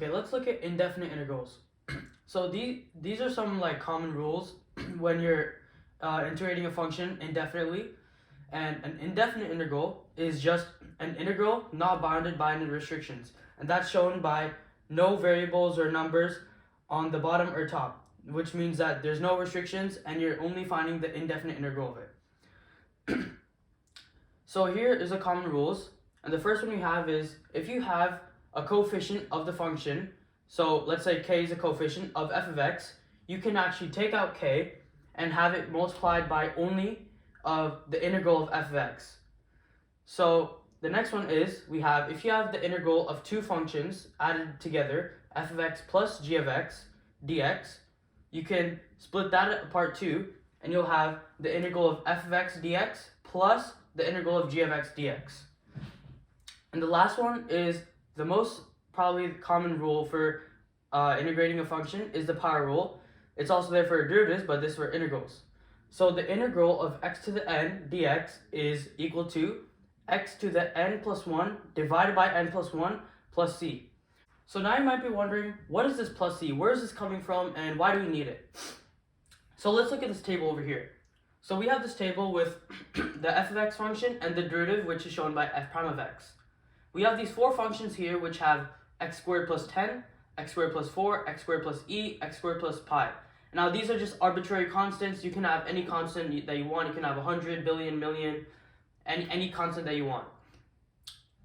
Okay, let's look at indefinite integrals. So these are some like common rules when you're integrating a function indefinitely. And an indefinite integral is just an integral not bounded by any restrictions. And that's shown by no variables or numbers on the bottom or top, which means that there's no restrictions and you're only finding the indefinite integral of it. So here is the common rules. And the first one we have is if you have a coefficient of the function, so let's say k is a coefficient of f of x, you can actually take out k and have it multiplied by only of the integral of f of x. So the next one is we have if you have the integral of two functions added together, f of x plus g of x dx, you can split that apart too, and you'll have the integral of f of x dx plus the integral of g of x dx. And the last one is the most probably common rule for integrating a function is the power rule. It's also there for derivatives, but this for integrals. So the integral of x to the n dx is equal to x to the n plus 1 divided by n plus 1 plus c. So now you might be wondering, what is this plus c? Where is this coming from and why do we need it? So let's look at this table over here. So we have this table with the f of x function and the derivative, which is shown by f prime of x. We have these four functions here which have x squared plus 10, x squared plus 4, x squared plus e, x squared plus pi. Now these are just arbitrary constants. You can have any constant that you want. You can have 100, billion, million, any constant that you want.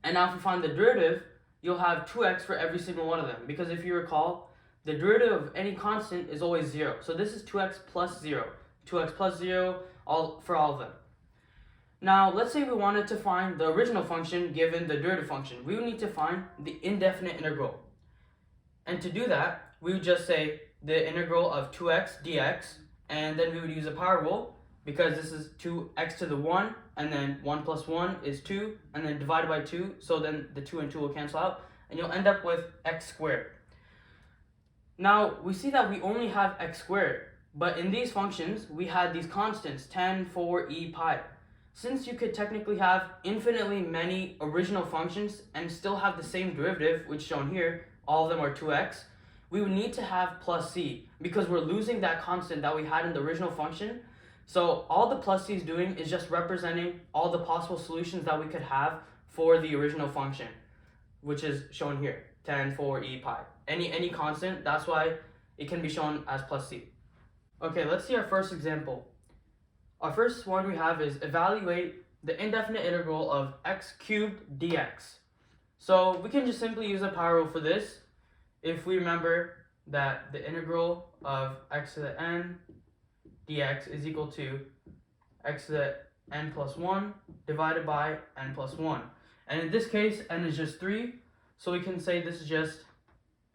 And now if you find the derivative, you'll have 2x for every single one of them. Because if you recall, the derivative of any constant is always 0. So this is 2x plus 0. 2x plus 0 for all of them. Now let's say we wanted to find the original function given the derivative function. We would need to find the indefinite integral. And to do that, we would just say the integral of 2x dx, and then we would use a power rule because this is 2x to the 1, and then 1 plus 1 is 2, and then divided by 2, so then the 2 and 2 will cancel out, and you'll end up with x squared. Now, we see that we only have x squared, but in these functions, we had these constants, 10, 4, e, pi. Since you could technically have infinitely many original functions and still have the same derivative, which is shown here, all of them are 2x, we would need to have plus c because we're losing that constant that we had in the original function. So all the plus c is doing is just representing all the possible solutions that we could have for the original function, which is shown here, 10, 4, e, pi. Any constant, that's why it can be shown as plus c. Okay, let's see our first example. Our first one we have is evaluate the indefinite integral of x cubed dx. So we can just simply use a power rule for this. If we remember that the integral of x to the n dx is equal to x to the n plus 1 divided by n plus 1. And in this case, n is just 3, so we can say this is just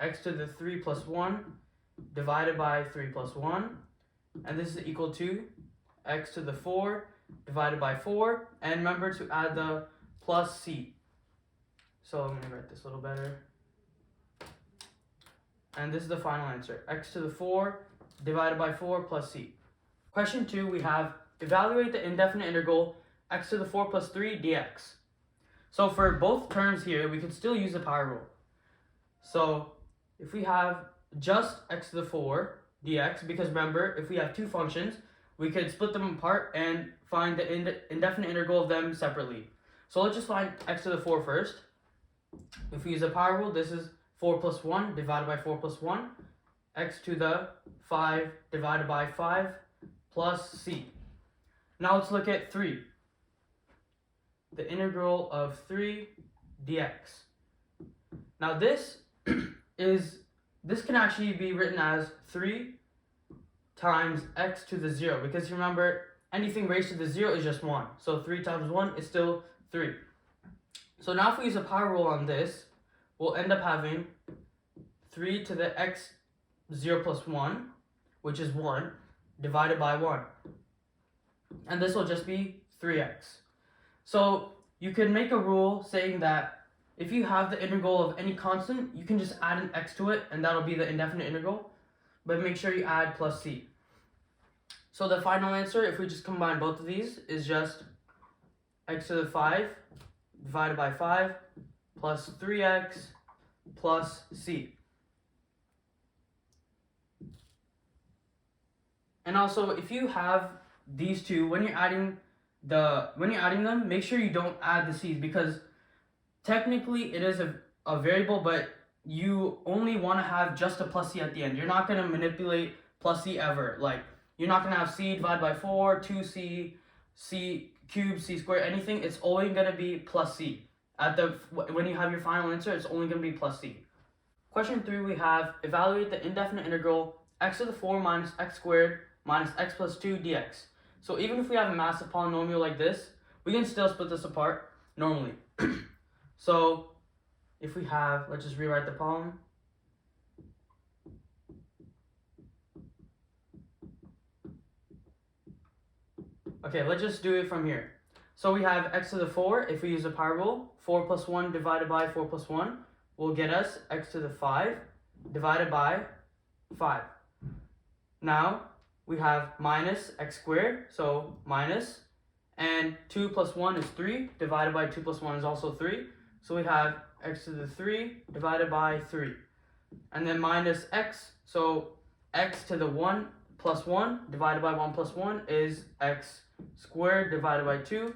x to the 3 plus 1 divided by 3 plus 1. And this is equal to x to the 4 divided by 4. And remember to add the plus c. So I'm going to write this a little better. And this is the final answer, x to the 4 divided by 4 plus c. Question 2, we have evaluate the indefinite integral x to the 4 plus 3 dx. So for both terms here, we could still use the power rule. So if we have just x to the 4 dx, because remember, if we have two functions, we could split them apart and find the indefinite integral of them separately. So let's just find x to the 4 first. If we use the power rule, this is 4 plus 1 divided by 4 plus 1, x to the 5 divided by 5 plus c. Now let's look at 3. The integral of 3 dx. Now this can actually be written as 3 times x to the 0, because remember, anything raised to the 0 is just 1. So 3 times 1 is still 3. So now if we use a power rule on this, we'll end up having 3 to the x 0 plus 1, which is 1, divided by 1. And this will just be 3x. So you can make a rule saying that if you have the integral of any constant, you can just add an x to it, and that'll be the indefinite integral. But make sure you add plus c. So the final answer, if we just combine both of these, is just x to the 5 divided by 5 plus 3x plus c. And also, if you have these two, when you're adding them, make sure you don't add the c's, because technically it is a variable, but you only want to have just a plus c at the end. You're not going to manipulate plus c ever. Like, you're not going to have c divided by 4, 2c, c cubed, c squared, anything. It's only going to be plus c. When you have your final answer, it's only going to be plus c. Question 3, we have evaluate the indefinite integral x to the 4 minus x squared minus x plus 2 dx. So even if we have a massive polynomial like this, we can still split this apart normally. So if we have, let's just rewrite the problem. Okay, let's just do it from here. So we have x to the 4, if we use a power rule, 4 plus 1 divided by 4 plus 1 will get us x to the 5 divided by 5. Now we have minus x squared, so minus, and 2 plus 1 is 3, divided by 2 plus 1 is also 3. So we have x to the 3 divided by 3. And then minus x, so x to the 1 plus 1 divided by 1 plus 1 is x squared divided by 2.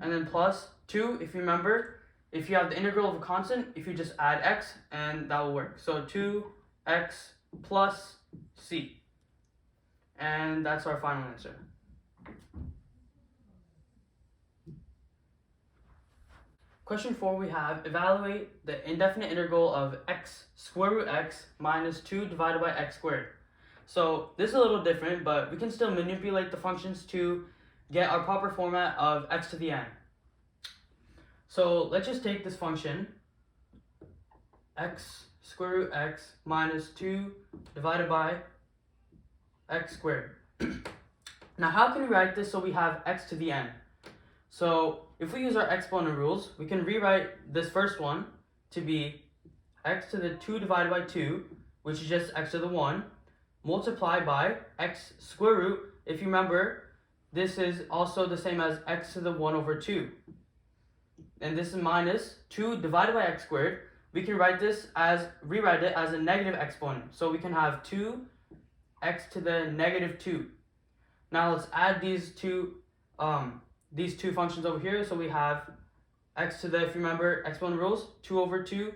And then plus 2, if you remember, if you have the integral of a constant, if you just add x, and that will work. So 2x plus c. And that's our final answer. Question 4, we have evaluate the indefinite integral of x square root x minus 2 divided by x squared. So this is a little different, but we can still manipulate the functions to get our proper format of x to the n. So let's just take this function, x square root x minus 2 divided by x squared. Now how can we write this so we have x to the n? So if we use our exponent rules, we can rewrite this first one to be x to the 2 divided by 2, which is just x to the 1, multiplied by x square root. If you remember, this is also the same as x to the 1 over 2. And this is minus 2 divided by x squared. We can rewrite it as a negative exponent. So we can have 2x to the negative 2. Now let's add these two functions over here. So we have x to the, if you remember exponent rules, 2 over 2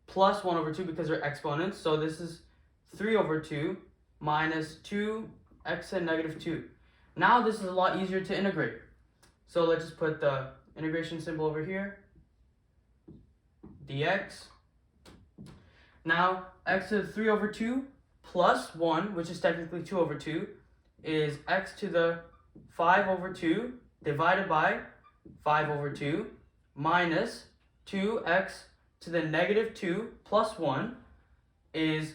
plus 1 over 2 because they're exponents. So this is 3 over 2 minus 2x to the negative 2. Now this is a lot easier to integrate. So let's just put the integration symbol over here, dx. Now x to the 3 over 2 plus 1, which is technically 2 over 2, is x to the 5 over 2 divided by 5 over 2 minus 2x to the negative 2 plus 1 is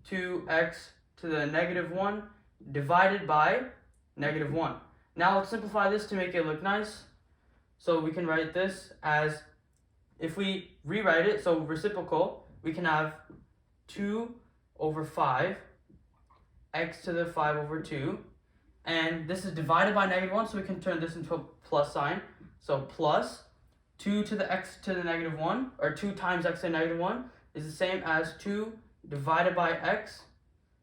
2x to the negative 1 divided by negative 1. Now let's simplify this to make it look nice. So we can write this as, if we rewrite it, so reciprocal, we can have 2 over 5, x to the 5 over 2, and this is divided by negative 1, so we can turn this into a plus sign. So plus 2 to the x to the negative 1, or 2 times x to the negative 1, is the same as 2 divided by x,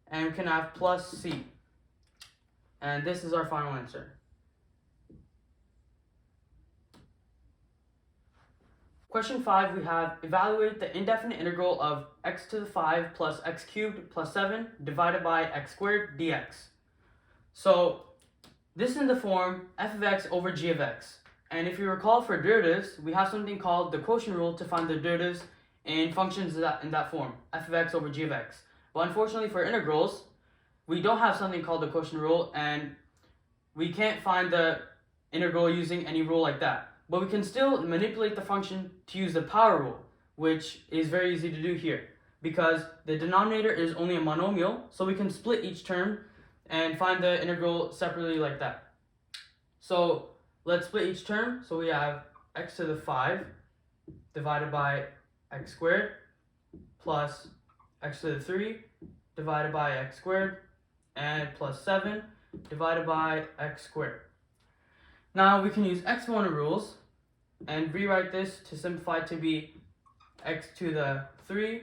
and we can have plus c. And this is our final answer. Question 5, we have evaluate the indefinite integral of x to the 5 plus x cubed plus 7 divided by x squared dx. So this is in the form f of x over g of x. And if you recall, for derivatives, we have something called the quotient rule to find the derivatives in functions in that form, f of x over g of x. But unfortunately for integrals, we don't have something called the quotient rule, and we can't find the integral using any rule like that. But we can still manipulate the function to use the power rule, which is very easy to do here, because the denominator is only a monomial, so we can split each term and find the integral separately like that. So let's split each term. So we have x to the 5 divided by x squared plus x to the 3 divided by x squared and plus 7 divided by x squared. Now we can use exponent rules and rewrite this to simplify to be x to the 3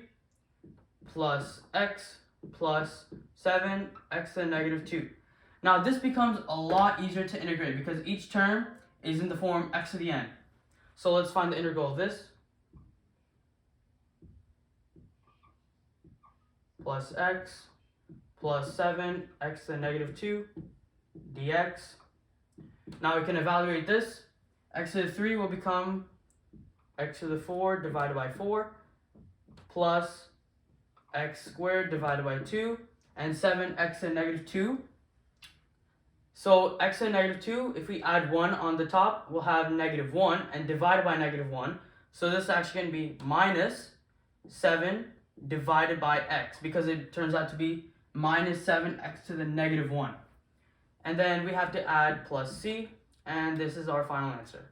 plus x plus 7 x to the negative 2. Now this becomes a lot easier to integrate because each term is in the form x to the n. So let's find the integral of this. Plus x plus 7 x to the negative 2 dx. Now we can evaluate this. X to the 3 will become x to the 4 divided by 4 plus x squared divided by 2 and 7x to the negative 2. So x to the negative 2, if we add 1 on the top, we'll have negative 1 and divided by negative 1. So this is actually going to be minus 7 divided by x because it turns out to be minus 7x to the negative 1. And then we have to add plus c, and this is our final answer.